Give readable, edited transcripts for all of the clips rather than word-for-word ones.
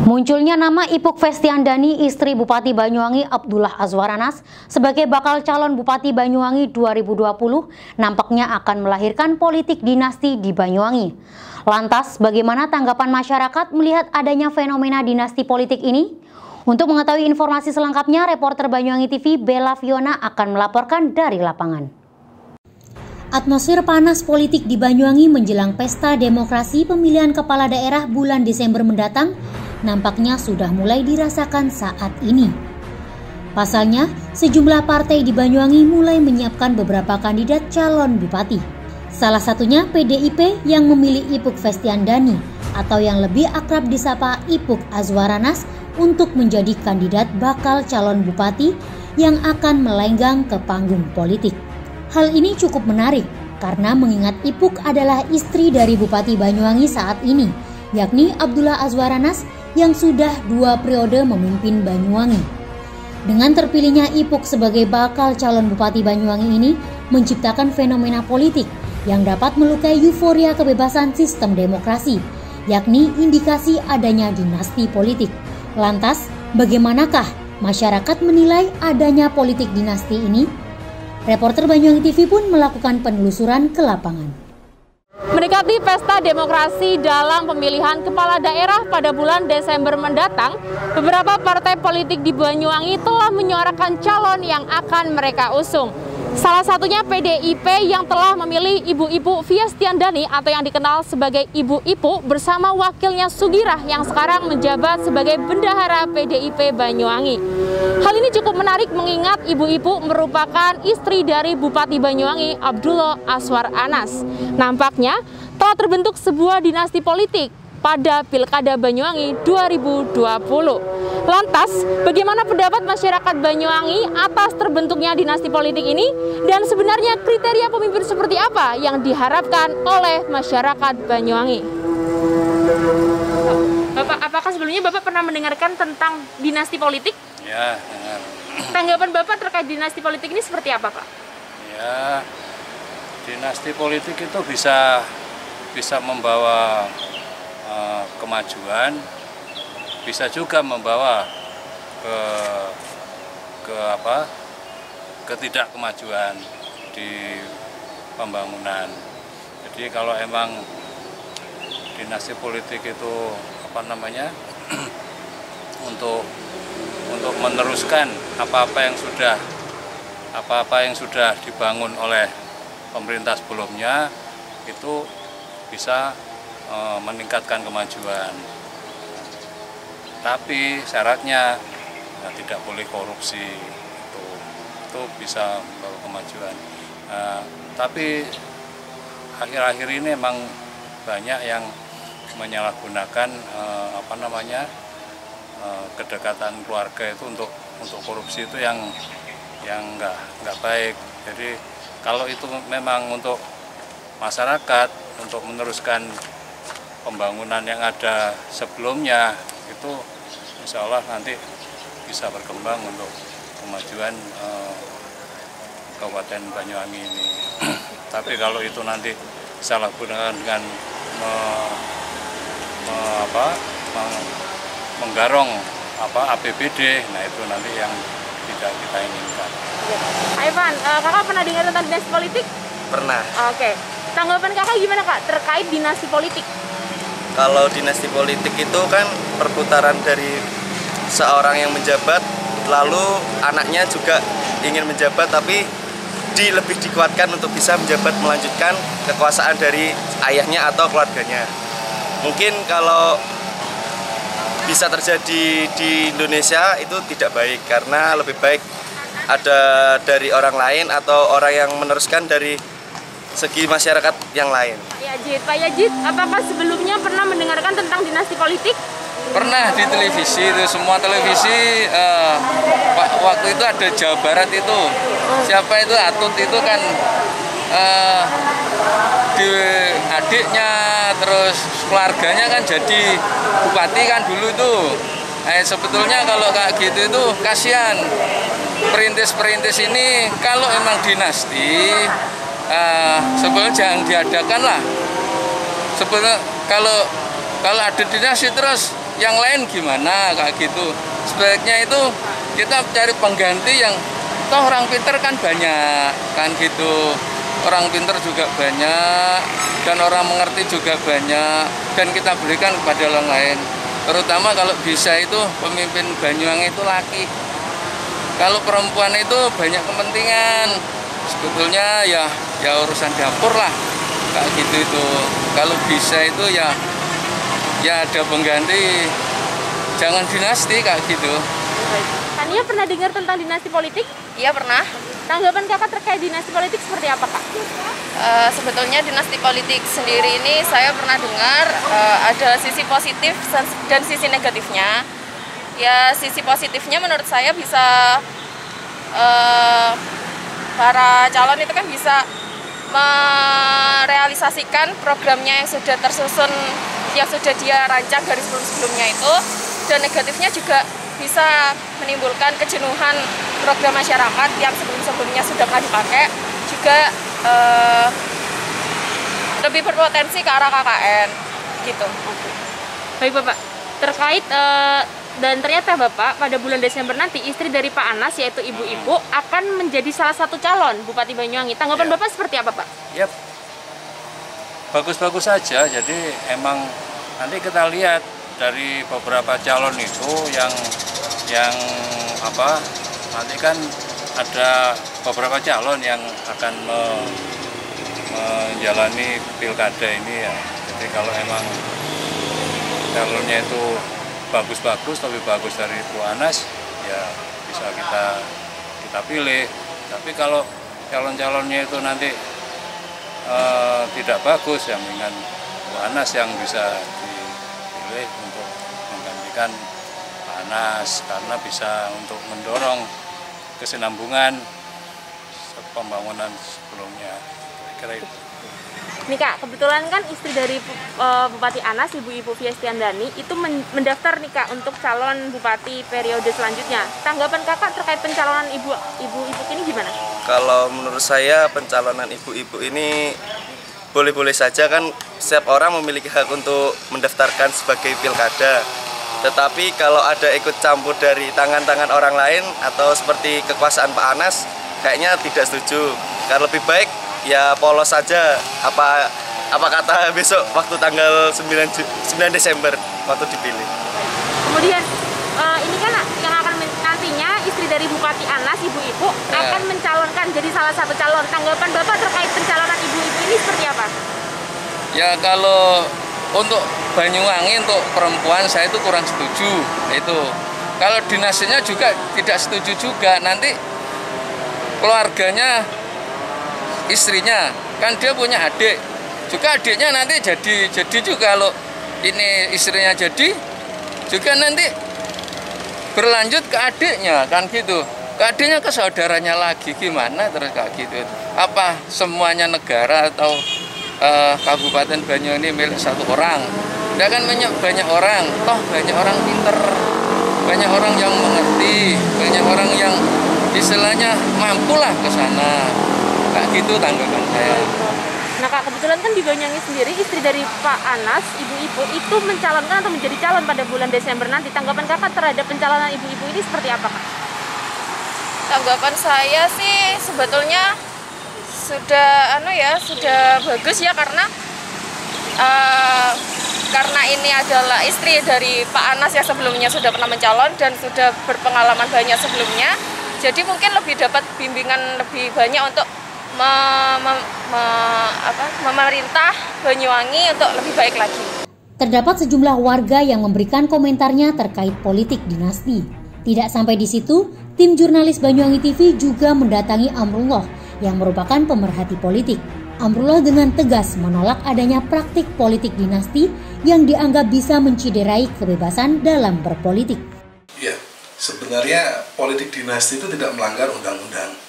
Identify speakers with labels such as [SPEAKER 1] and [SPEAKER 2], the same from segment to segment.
[SPEAKER 1] Munculnya nama Ipuk Festiandani, istri Bupati Banyuwangi Abdullah Azwar Anas, sebagai bakal calon Bupati Banyuwangi 2020 nampaknya akan melahirkan politik dinasti di Banyuwangi. Lantas, bagaimana tanggapan masyarakat melihat adanya fenomena dinasti politik ini? Untuk mengetahui informasi selengkapnya, reporter Banyuwangi TV Bella Fiona akan melaporkan dari lapangan. Atmosfer panas politik di Banyuwangi menjelang pesta demokrasi pemilihan kepala daerah bulan Desember mendatang nampaknya sudah mulai dirasakan saat ini. Pasalnya, sejumlah partai di Banyuwangi mulai menyiapkan beberapa kandidat calon bupati. Salah satunya PDIP yang memilih Ipuk Festiandani atau yang lebih akrab disapa Ipuk Azwar Anas untuk menjadi kandidat bakal calon bupati yang akan melenggang ke panggung politik. Hal ini cukup menarik karena mengingat Ipuk adalah istri dari Bupati Banyuwangi saat ini, yakni Abdullah Azwar Anas yang sudah 2 periode memimpin Banyuwangi. Dengan terpilihnya Ipuk sebagai bakal calon Bupati Banyuwangi ini menciptakan fenomena politik yang dapat melukai euforia kebebasan sistem demokrasi, yakni indikasi adanya dinasti politik. Lantas, bagaimanakah masyarakat menilai adanya politik dinasti ini? Reporter Banyuwangi TV pun melakukan penelusuran ke lapangan.
[SPEAKER 2] Mendekati pesta demokrasi dalam pemilihan kepala daerah pada bulan Desember mendatang, beberapa partai politik di Banyuwangi telah menyuarakan calon yang akan mereka usung. Salah satunya PDIP yang telah memilih Ibu Festiandani atau yang dikenal sebagai Ibu Ipuk bersama wakilnya Sugirah yang sekarang menjabat sebagai bendahara PDIP Banyuwangi. Hal ini cukup menarik mengingat Ibu Ipuk merupakan istri dari Bupati Banyuwangi Abdullah Azwar Anas. Nampaknya telah terbentuk sebuah dinasti politik pada Pilkada Banyuwangi 2020. Lantas, bagaimana pendapat masyarakat Banyuwangi atas terbentuknya dinasti politik ini? Dan sebenarnya kriteria pemimpin seperti apa yang diharapkan oleh masyarakat Banyuwangi? Bapak, apakah sebelumnya Bapak pernah mendengarkan tentang dinasti politik?
[SPEAKER 3] Ya, dengar.
[SPEAKER 2] Tanggapan Bapak terkait dinasti politik ini seperti apa, Pak?
[SPEAKER 3] Ya, dinasti politik itu bisa membawa kemajuan, bisa juga membawa ketidakmajuan di pembangunan. Jadi kalau emang dinasti politik itu untuk meneruskan apa-apa yang sudah dibangun oleh pemerintah sebelumnya, itu bisa meningkatkan kemajuan. Tapi syaratnya tidak boleh korupsi, itu bisa membawa kemajuan. Tapi akhir-akhir ini memang banyak yang menyalahgunakan kedekatan keluarga itu untuk korupsi, itu yang nggak baik. Jadi kalau itu memang untuk masyarakat, untuk meneruskan pembangunan yang ada sebelumnya, itu insya Allah nanti bisa berkembang untuk kemajuan Kabupaten Banyuwangi ini. Tapi kalau itu nanti disalahgunakan dengan menggarong APBD, nah itu nanti yang tidak kita inginkan.
[SPEAKER 2] Ivan, kakak pernah dengar tentang dinasti politik?
[SPEAKER 4] Pernah.
[SPEAKER 2] Oke. Tanggapan kakak gimana, Kak, terkait dinasti politik?
[SPEAKER 4] Kalau dinasti politik itu kan perputaran dari seorang yang menjabat, lalu anaknya juga ingin menjabat, tapi lebih dikuatkan untuk bisa menjabat melanjutkan kekuasaan dari ayahnya atau keluarganya. Mungkin kalau bisa terjadi di Indonesia itu tidak baik, karena lebih baik ada dari orang lain atau orang yang meneruskan dari segi masyarakat yang lain.
[SPEAKER 2] Pak Yajid, apakah sebelumnya pernah mendengarkan tentang dinasti politik?
[SPEAKER 5] Pernah di televisi, itu semua televisi. Waktu itu ada Jawa Barat itu, siapa itu Atut itu kan di adiknya, terus keluarganya kan jadi bupati kan dulu itu. Sebetulnya kalau kayak gitu itu kasihan perintis-perintis ini. Kalau emang dinasti sebenarnya jangan diadakan lah. Sebenarnya kalau Kalau ada dinasti terus yang lain gimana kayak gitu. Sebaiknya itu kita cari pengganti yang toh orang pinter kan banyak kan gitu. Orang pinter juga banyak dan orang mengerti juga banyak, dan kita berikan kepada orang lain. Terutama kalau bisa itu pemimpin Banyuwangi itu laki. Kalau perempuan itu banyak kepentingan. Sebetulnya ya urusan dapur lah kayak gitu itu. Kalau bisa itu ya ada pengganti, jangan dinasti kayak gitu.
[SPEAKER 2] Tania pernah dengar tentang dinasti politik?
[SPEAKER 6] Iya pernah.
[SPEAKER 2] Tanggapan kakak terkait dinasti politik seperti apa, Kak?
[SPEAKER 6] Sebetulnya dinasti politik sendiri ini saya pernah dengar ada sisi positif dan sisi negatifnya. Ya sisi positifnya menurut saya bisa para calon itu kan bisa merealisasikan programnya yang sudah tersusun, yang sudah dia rancang dari sebelum-sebelumnya itu. Dan negatifnya juga bisa menimbulkan kejenuhan program masyarakat yang sebelum-sebelumnya sudah nggak dipakai, juga lebih berpotensi ke arah KKN gitu.
[SPEAKER 2] Baik Bapak, terkait dan ternyata Bapak pada bulan Desember nanti istri dari Pak Anas yaitu Ibu-Ibu akan menjadi salah satu calon Bupati Banyuwangi. Tanggapan Bapak seperti apa Pak?
[SPEAKER 3] Ya, bagus-bagus saja. Jadi emang nanti kita lihat dari beberapa calon itu yang nanti kan ada beberapa calon yang akan menjalani pilkada ini ya. Jadi kalau emang calonnya itu bagus-bagus, lebih bagus dari Bu Anas, ya bisa kita pilih. Tapi kalau calon-calonnya itu nanti tidak bagus, ya mendingan Bu Anas yang bisa dipilih untuk menggantikan Pak Anas, karena bisa untuk mendorong kesinambungan pembangunan sebelumnya. Kira-kira itu.
[SPEAKER 2] Nih Kak, kebetulan kan istri dari Bupati Anas, Ibu-Ibu Fiestiandani itu mendaftar nih Kak untuk calon bupati periode selanjutnya. Tanggapan Kakak terkait pencalonan ibu-ibu ini gimana?
[SPEAKER 4] Kalau menurut saya pencalonan ibu-ibu ini boleh-boleh saja, kan setiap orang memiliki hak untuk mendaftarkan sebagai pilkada. Tetapi kalau ada ikut campur dari tangan-tangan orang lain atau seperti kekuasaan Pak Anas, kayaknya tidak setuju. Karena lebih baik ya polos saja, apa kata besok waktu tanggal 9 Desember waktu dipilih.
[SPEAKER 2] Kemudian ini kan yang akan nantinya istri dari Bupati Anas, Ibu-Ibu akan mencalonkan jadi salah satu calon. Tanggapan Bapak terkait pencalonan ibu-ibu ini seperti apa?
[SPEAKER 5] Ya kalau untuk Banyuwangi untuk perempuan saya itu kurang setuju itu. Kalau dinastinya juga tidak setuju juga, nanti keluarganya istrinya kan dia punya adik, juga adiknya nanti jadi juga kalau ini istrinya jadi juga nanti berlanjut ke adiknya kan gitu, ke adiknya ke saudaranya lagi, gimana terus kayak gitu. Apa semuanya negara atau Kabupaten Banyuwangi milik satu orang? Tidak kan banyak orang, toh banyak orang pinter, banyak orang yang mengerti, banyak orang yang istilahnya mampulah ke sana. Kayak gitu tanggapan saya.
[SPEAKER 2] Nah Kak, kebetulan kan di Banyuwangi sendiri istri dari Pak Anas, Ibu-Ibu itu mencalonkan atau menjadi calon pada bulan Desember nanti. Tanggapan Kakak terhadap pencalonan ibu-ibu ini seperti apa Kak?
[SPEAKER 6] Tanggapan saya sih sebetulnya sudah bagus ya, karena ini adalah istri dari Pak Anas yang sebelumnya sudah pernah mencalon dan sudah berpengalaman banyak sebelumnya. Jadi mungkin lebih dapat bimbingan lebih banyak untuk memerintah Banyuwangi untuk lebih baik lagi.
[SPEAKER 1] Terdapat sejumlah warga yang memberikan komentarnya terkait politik dinasti. Tidak sampai di situ, tim jurnalis Banyuwangi TV juga mendatangi Amrullah yang merupakan pemerhati politik. Amrullah dengan tegas menolak adanya praktik politik dinasti yang dianggap bisa menciderai kebebasan dalam berpolitik.
[SPEAKER 7] Ya, sebenarnya politik dinasti itu tidak melanggar undang-undang.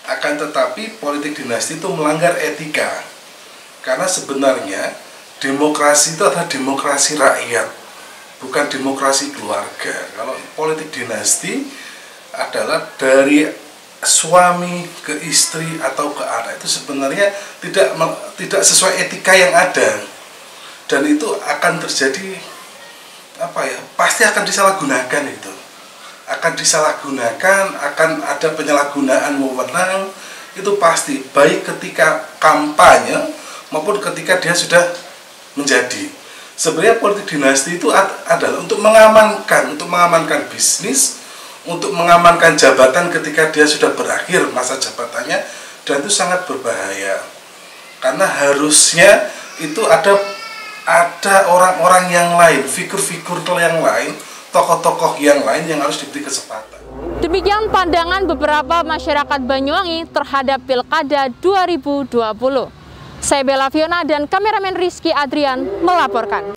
[SPEAKER 7] Akan tetapi politik dinasti itu melanggar etika. Karena sebenarnya demokrasi itu adalah demokrasi rakyat, bukan demokrasi keluarga. Kalau politik dinasti adalah dari suami ke istri atau ke anak, itu sebenarnya tidak sesuai etika yang ada. dan itu akan terjadi pasti akan disalahgunakan, akan ada penyalahgunaan wewenang, itu pasti, baik ketika kampanye maupun ketika dia sudah menjadi. Sebenarnya politik dinasti itu adalah untuk mengamankan bisnis, untuk mengamankan jabatan ketika dia sudah berakhir masa jabatannya, dan itu sangat berbahaya. Karena harusnya itu ada orang-orang yang lain, figur-figur yang lain, tokoh-tokoh yang lain yang harus diberi kesempatan.
[SPEAKER 2] Demikian pandangan beberapa masyarakat Banyuwangi terhadap Pilkada 2020. Saya Bella Fiona dan kameramen Rizky Adrian melaporkan.